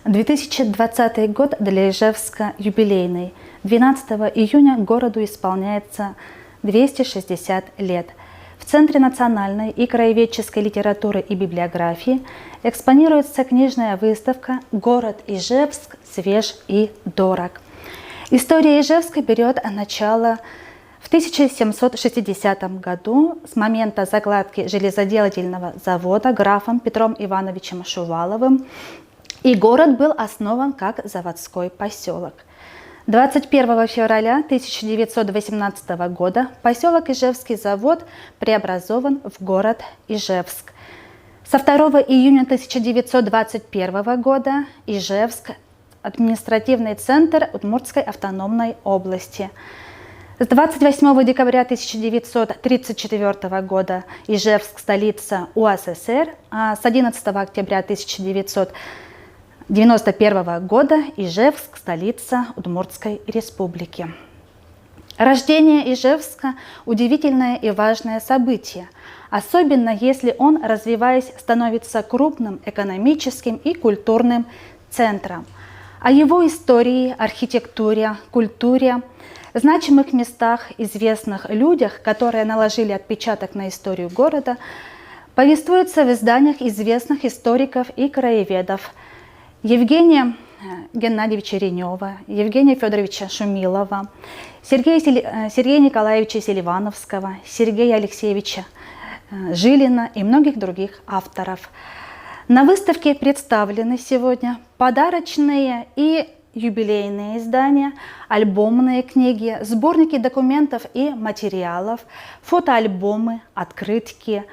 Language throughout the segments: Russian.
2020 год для Ижевска юбилейный. 12 июня городу исполняется 260 лет. В Центре национальной и краеведческой литературы и библиографии экспонируется книжная выставка «Город Ижевск свеж и дорог». История Ижевска берет начало в 1760 году с момента закладки железоделательного завода графом Петром Ивановичем Шуваловым, и город был основан как заводской поселок. 21 февраля 1918 года поселок Ижевский завод преобразован в город Ижевск. Со 2 июня 1921 года Ижевск – административный центр Удмуртской автономной области. С 28 декабря 1934 года Ижевск – столица УССР, а с 11 октября 1991 года Ижевск – столица Удмуртской республики. Рождение Ижевска – удивительное и важное событие, особенно если он, развиваясь, становится крупным экономическим и культурным центром. О его истории, архитектуре, культуре, значимых местах, известных людях, которые наложили отпечаток на историю города, повествуется в изданиях известных историков и краеведов Евгения Геннадьевича Ренева, Евгения Федоровича Шумилова, Сергея Николаевича Селивановского, Сергея Алексеевича Жилина и многих других авторов. На выставке представлены сегодня подарочные и юбилейные издания, альбомные книги, сборники документов и материалов, фотоальбомы, открытки,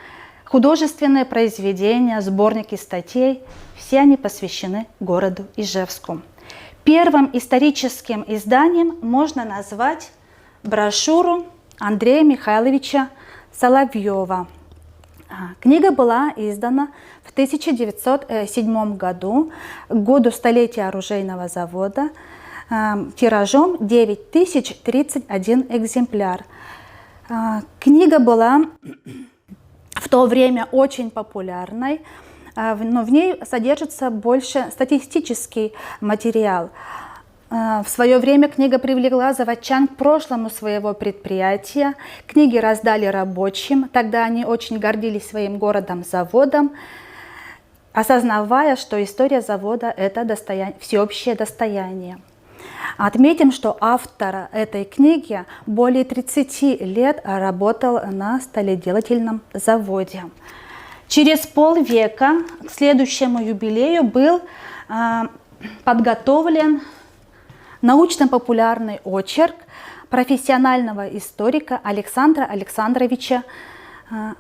художественные произведения, сборники статей. Все они посвящены городу Ижевску. Первым историческим изданием можно назвать брошюру Андрея Михайловича Соловьева. Книга была издана в 1907 году, к году столетия оружейного завода, тиражом 9031 экземпляр. Книга была в то время очень популярной, но в ней содержится больше статистический материал. В свое время книга привлекла заводчан к прошлому своего предприятия. Книги раздали рабочим, тогда они очень гордились своим городом-заводом, осознавая, что история завода – это всеобщее достояние. Отметим, что автор этой книги более 30 лет работал на сталеделательном заводе. Через полвека к следующему юбилею был подготовлен научно-популярный очерк профессионального историка Александра Александровича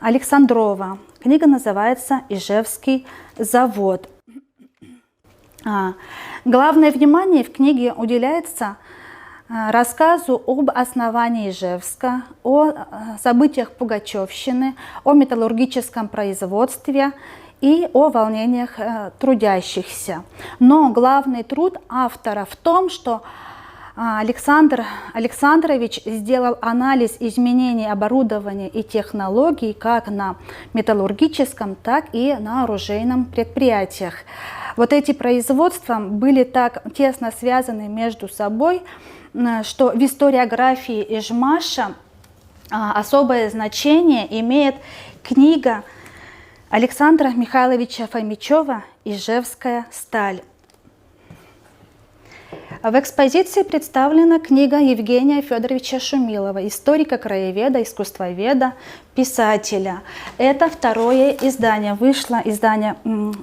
Александрова. Книга называется «Ижевский завод». Главное внимание в книге уделяется рассказу об основании Ижевска, о событиях Пугачевщины, о металлургическом производстве и о волнениях трудящихся. Но главный труд автора в том, что Александр Александрович сделал анализ изменений оборудования и технологий как на металлургическом, так и на оружейном предприятиях. Вот эти производства были так тесно связаны между собой, что в историографии Ижмаша особое значение имеет книга Александра Михайловича Фомичева «Ижевская сталь». В экспозиции представлена книга Евгения Федоровича Шумилова, историка-краеведа, искусствоведа, писателя. Это второе издание. Вышло издание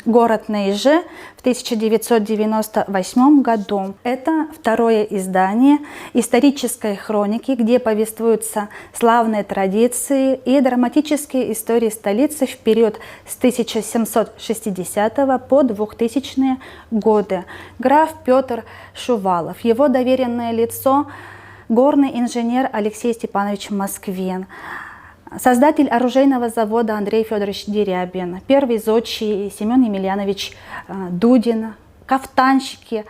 «Город на Иже» в 1998 году. Это второе издание исторической хроники, где повествуются славные традиции и драматические истории столицы в период с 1760 по 2000 годы. Граф Петр Шувалов, его доверенное лицо – горный инженер Алексей Степанович Москвин, создатель оружейного завода Андрей Федорович Дерябин, первый зодчий Семен Емельянович Дудин, кафтанщики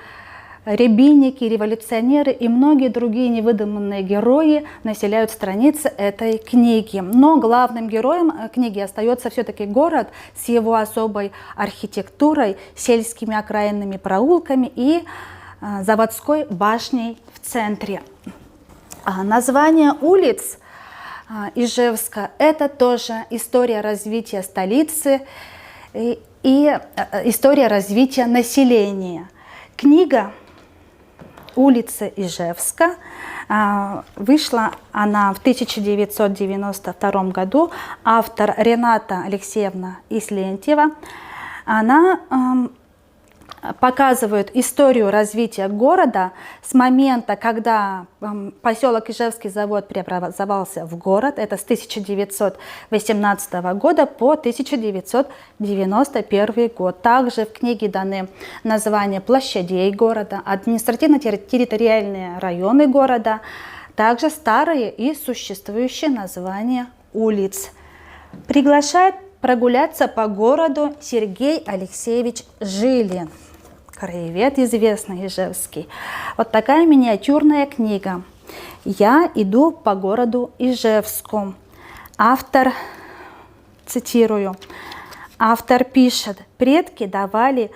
рябинники, революционеры и многие другие невыдуманные герои населяют страницы этой книги. Но главным героем книги остается все-таки город с его особой архитектурой, сельскими окраинными проулками и заводской башней в центре. Название улиц Ижевска – это тоже история развития столицы и история развития населения. Книга «Улицы Ижевска» вышла она в 1992 году. Автор Рената Алексеевна Ислентьева. Она показывает историю развития города с момента, когда поселок Ижевский завод преобразовался в город, это с 1918 года по 1991 год. Также в книге даны названия площадей города, административно-территориальные районы города, также старые и существующие названия улиц. Приглашает прогуляться по городу Сергей Алексеевич Жилин, краевед известный ижевский. Вот такая миниатюрная книга. «Я иду по городу Ижевску». Автор, цитирую, автор пишет: «Предки давали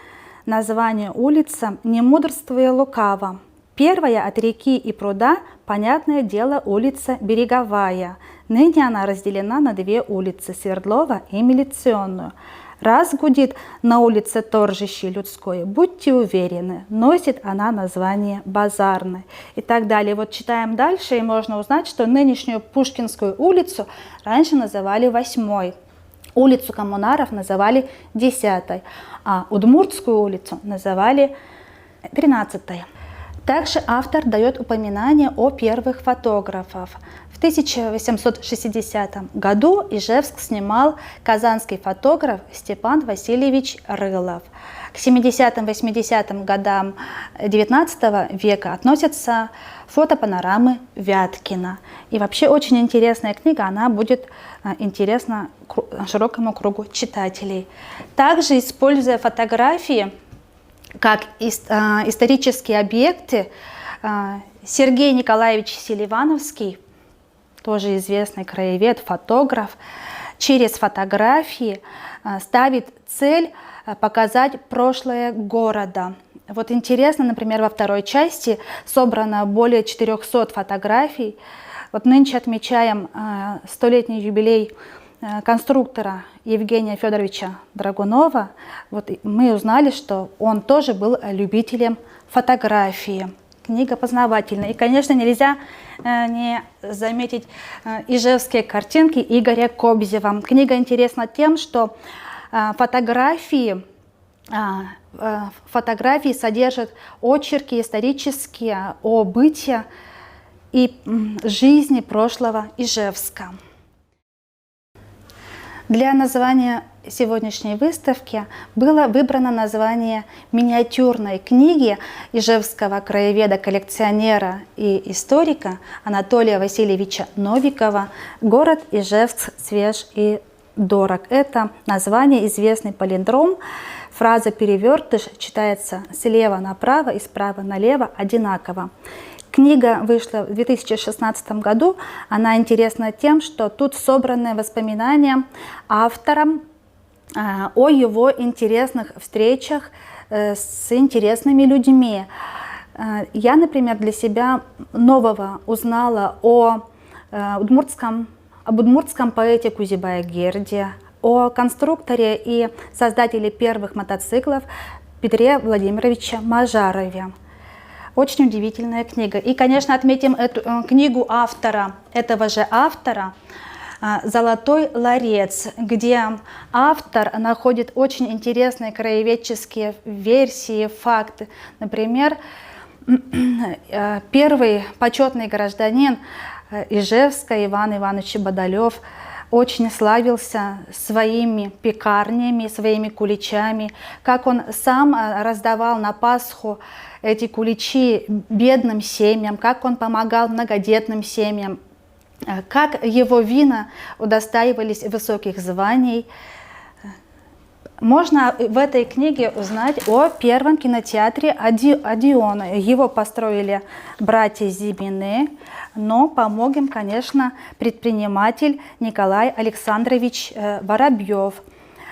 название улицам, не мудрствуя лукаво. Первая от реки и пруда, понятное дело, улица Береговая. Ныне она разделена на две улицы, Свердлова и Милиционную. Раз гудит на улице торжище людское, будьте уверены, носит она название Базарной». И так далее. Вот читаем дальше, и можно узнать, что нынешнюю Пушкинскую улицу раньше называли 8-й, улицу Коммунаров называли 10-й, а Удмуртскую улицу называли 13-й. Также автор дает упоминание о первых фотографах. В 1860 году Ижевск снимал казанский фотограф Степан Васильевич Рылов. К 70-80 годам XIX века относятся фотопанорамы Вяткина. И вообще очень интересная книга, она будет интересна широкому кругу читателей. Также, используя фотографии как исторические объекты, Сергей Николаевич Селивановский, тоже известный краевед, фотограф, через фотографии ставит цель показать прошлое города. Вот интересно, например, во второй части собрано более 400 фотографий. Вот нынче отмечаем столетний юбилей конструктора Евгения Федоровича Драгунова. Вот мы узнали, что он тоже был любителем фотографии. Книга познавательная. И, конечно, нельзя не заметить ижевские картинки Игоря Кобзева. Книга интересна тем, что фотографии содержат очерки исторические о быте и жизни прошлого Ижевска. Для названия сегодняшней выставки было выбрано название миниатюрной книги ижевского краеведа, коллекционера и историка Анатолия Васильевича Новикова «Город Ижевск свеж и дорог». Это название известный палиндром. Фраза «перевертыш» читается слева направо и справа налево одинаково. Книга вышла в 2016 году. Она интересна тем, что тут собраны воспоминания автора о его интересных встречах с интересными людьми. Я, например, для себя нового узнала об удмуртском поэте Кузибае-Герде, о конструкторе и создателе первых мотоциклов Петре Владимировиче Мажарове. Очень удивительная книга. И, конечно, отметим эту книгу этого же автора «Золотой ларец», где автор находит очень интересные краеведческие версии, факты. Например, первый почетный гражданин Ижевска Иван Иванович Бодолев очень славился своими пекарнями, своими куличами, как он сам раздавал на Пасху эти куличи бедным семьям, как он помогал многодетным семьям, как его вина удостаивались высоких званий. Можно в этой книге узнать о первом кинотеатре Одеон. Его построили братья Зимины, но помог им, конечно, предприниматель Николай Александрович Воробьев.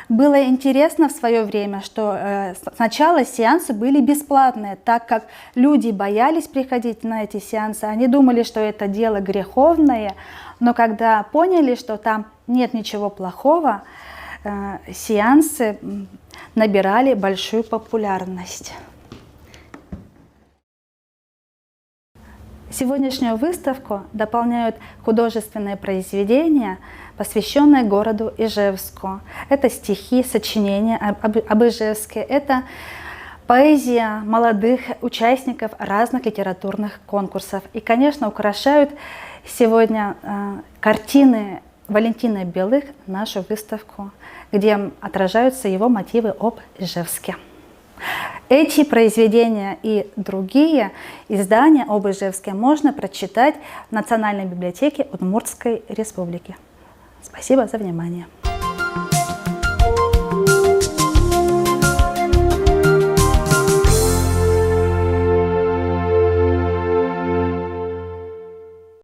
Было интересно в свое время, что сначала сеансы были бесплатные, так как люди боялись приходить на эти сеансы. Они думали, что это дело греховное, но когда поняли, что там нет ничего плохого, сеансы набирали большую популярность. Сегодняшнюю выставку дополняют художественные произведения, посвященные городу Ижевску. Это стихи, сочинения об Ижевске, это поэзия молодых участников разных литературных конкурсов. И, конечно, украшают сегодня картины Валентина Белых нашу выставку, где отражаются его мотивы об Ижевске. Эти произведения и другие издания об Ижевске можно прочитать в Национальной библиотеке Удмуртской Республики. Спасибо за внимание.